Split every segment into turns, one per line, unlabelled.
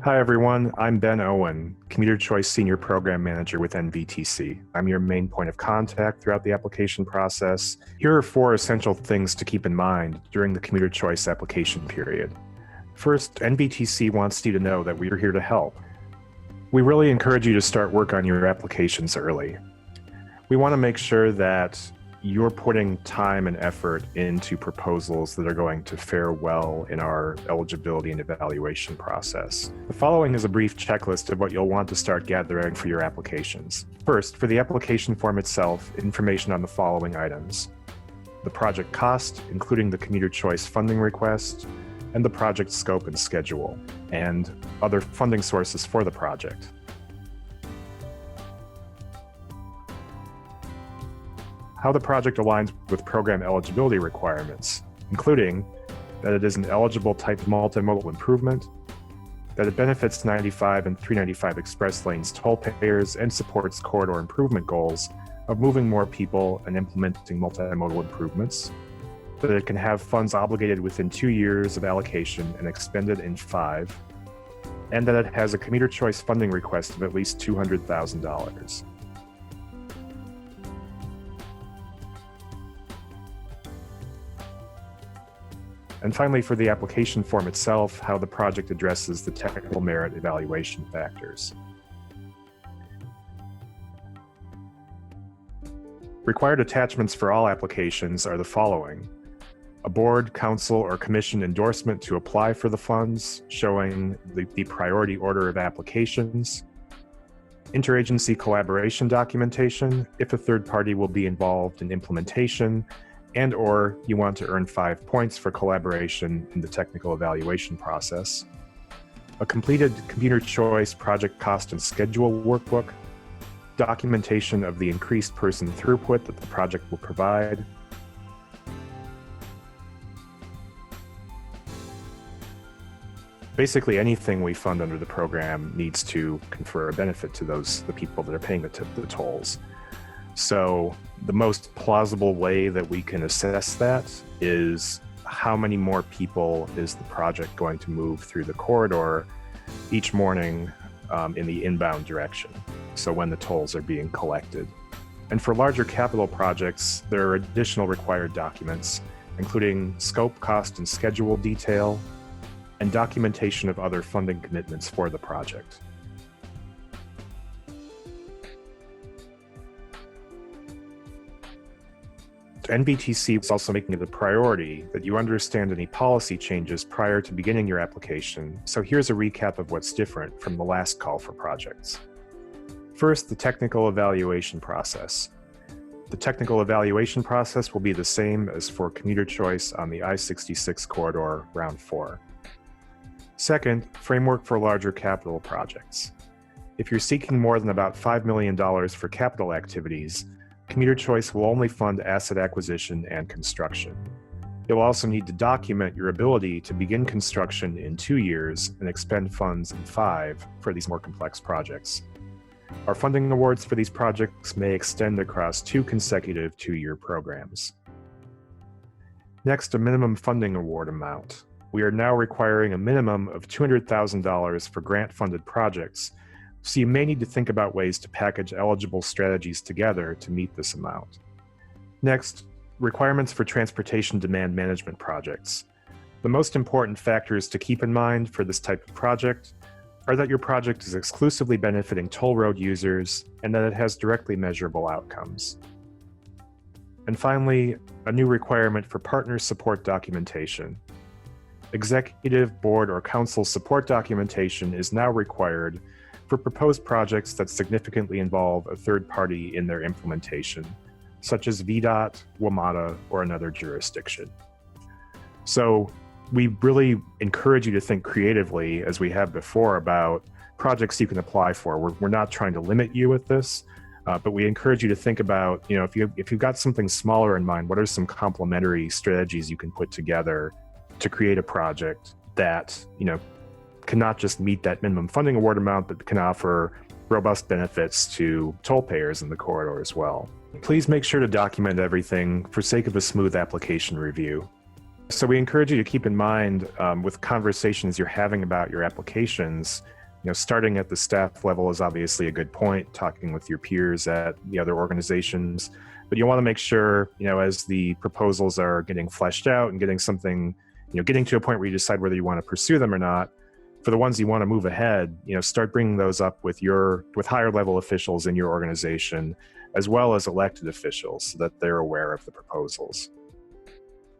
Hi, everyone. I'm Ben Owen, Commuter Choice Senior Program Manager with NVTC. I'm your main point of contact throughout the application process. Here are 4 essential things to keep in mind during the Commuter Choice application period. First, NVTC wants you to know that we are here to help. We really encourage you to start work on your applications early. We want to make sure that you're putting time and effort into proposals that are going to fare well in our eligibility and evaluation process. The following is a brief checklist of what you'll want to start gathering for your applications. First, for the application form itself, information on the following items: the project cost, including the Commuter Choice funding request, and the project scope and schedule, and other funding sources for the project. How the project aligns with program eligibility requirements, including that it is an eligible type multimodal improvement, that it benefits 95 and 395 express lanes toll payers and supports corridor improvement goals of moving more people and implementing multimodal improvements, that it can have funds obligated within 2 years of allocation and expended in 5, and that it has a Commuter Choice funding request of at least $200,000. And finally, for the application form itself, how the project addresses the technical merit evaluation factors. Required attachments for all applications are the following: a board, council, or commission endorsement to apply for the funds, showing the priority order of applications, interagency collaboration documentation, if a third party will be involved in implementation, and/or you want to earn 5 points for collaboration in the technical evaluation process, a completed Commuter Choice project cost and schedule workbook, documentation of the increased person throughput that the project will provide, basically anything we fund under the program needs to confer a benefit to the people that are paying the tolls. So the most plausible way that we can assess that is how many more people is the project going to move through the corridor each morning in the inbound direction, so when the tolls are being collected. And for larger capital projects, there are additional required documents, including scope, cost, and schedule detail, and documentation of other funding commitments for the project. NVTC is also making it a priority that you understand any policy changes prior to beginning your application, so here's a recap of what's different from the last call for projects. First, the technical evaluation process. The technical evaluation process will be the same as for Commuter Choice on the I-66 corridor, Round 4. Second, framework for larger capital projects. If you're seeking more than about $5 million for capital activities, Commuter Choice will only fund asset acquisition and construction. You'll also need to document your ability to begin construction in 2 years and expend funds in 5 for these more complex projects. Our funding awards for these projects may extend across 2 consecutive 2-year programs. Next, a minimum funding award amount. We are now requiring a minimum of $200,000 for grant-funded projects, so you may need to think about ways to package eligible strategies together to meet this amount. Next, requirements for transportation demand management projects. The most important factors to keep in mind for this type of project are that your project is exclusively benefiting toll road users and that it has directly measurable outcomes. And finally, a new requirement for partner support documentation. Executive, board, or council support documentation is now required for proposed projects that significantly involve a third party in their implementation, such as VDOT, WMATA, or another jurisdiction. So we really encourage you to think creatively, as we have before, about projects you can apply for. We're not trying to limit you with this, but we encourage you to think about, if you've got something smaller in mind, what are some complementary strategies you can put together to create a project that, can not just meet that minimum funding award amount, but can offer robust benefits to toll payers in the corridor as well. Please make sure to document everything for sake of a smooth application review. So we encourage you to keep in mind with conversations you're having about your applications, Starting at the staff level is obviously a good point, talking with your peers at the other organizations, but you want to make sure, as the proposals are getting fleshed out and getting something, getting to a point where you decide whether you want to pursue them or not, for the ones you want to move ahead, start bringing those up with higher level officials in your organization, as well as elected officials, so that they're aware of the proposals.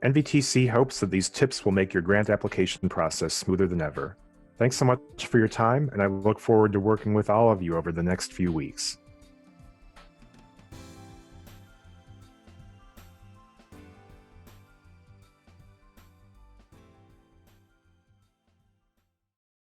NVTC hopes that these tips will make your grant application process smoother than ever. Thanks so much for your time, and I look forward to working with all of you over the next few weeks.